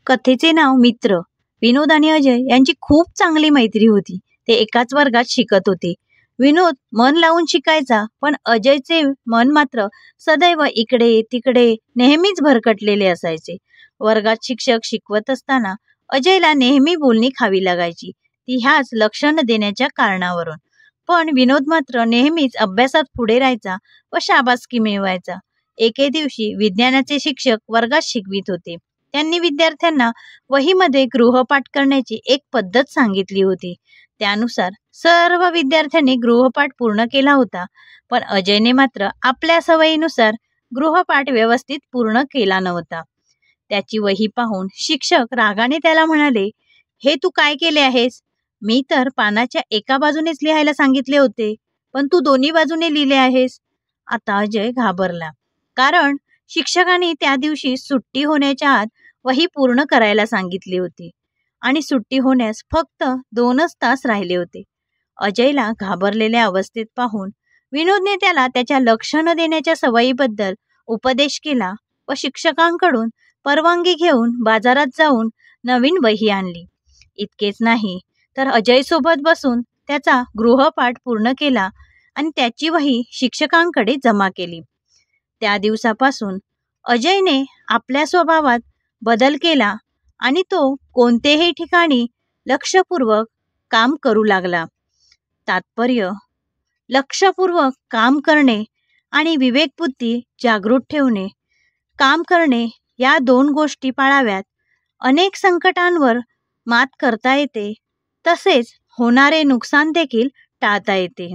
कथेचे नाव मित्र. विनोद आणि अजय यांची खूप चांगली मैत्री होती. ते एकाच वर्गात शिकत होते. विनोद मन लावून शिकायचा, पण अजयचे मन मात्र सदैव इकडे तिकडे नेहमीच भरकटलेले असायचे. वर्गात शिक्षक शिकवत असताना अजयला नेहमी बोलणी खावी लागायची, ती ह्याच लक्ष न देण्याच्या कारणावरून. पण विनोद मात्र नेहमीच अभ्यासात पुढे राहायचा व शाबासकी मिळवायचा. एके दिवशी विज्ञानाचे शिक्षक वर्गात शिकवित होते. त्यांनी विद्यार्थ्यांना वहीमध्ये गृहपाठ करण्याची एक पद्धत सांगितली होती. त्यानुसार सर्व विद्यार्थ्यांनी गृहपाठ पूर्ण केला होता, पण अजयने मात्र आपल्या सवयीनुसार गृहपाठ व्यवस्थित पूर्ण केला नव्हता. त्याची वही पाहून शिक्षक रागाने त्याला म्हणाले, "हे तू काय केले आहेस? मी तर पानाच्या एका बाजूनेच लिहायला सांगितले होते, पण तू दोन्ही बाजूने लिहिले आहेस." आता अजय घाबरला, कारण शिक्षकांनी त्या दिवशी सुट्टी होण्याच्या आत वही पूर्ण करायला सांगितली होती आणि सुट्टी होण्यास फक्त 2च तास राहिले होते. अजयला घाबरलेल्या अवस्थेत पाहून विनोदने त्याला त्याच्या लक्ष न देण्याच्या सवयीबद्दल उपदेश केला व शिक्षकांकडून परवानगी घेऊन बाजारात जाऊन नवीन वही आणली. इतकेच नाही तर अजय सोबत बसून त्याचा गृहपाठ पूर्ण केला आणि त्याची वही शिक्षकांकडे जमा केली. त्या दिवसापासून अजयने आपल्या स्वभावात बदल केला आणि तो कोणत्याही ठिकाणी लक्षपूर्वक काम करू लागला. तात्पर्य: लक्षपूर्वक काम करणे आणि विवेकबुद्धी जागृत ठेवणे. काम करणे या 2 गोष्टी पाळाव्यात. अनेक संकटांवर मात करता येते, तसेच होणारे नुकसान देखील टाळता येते.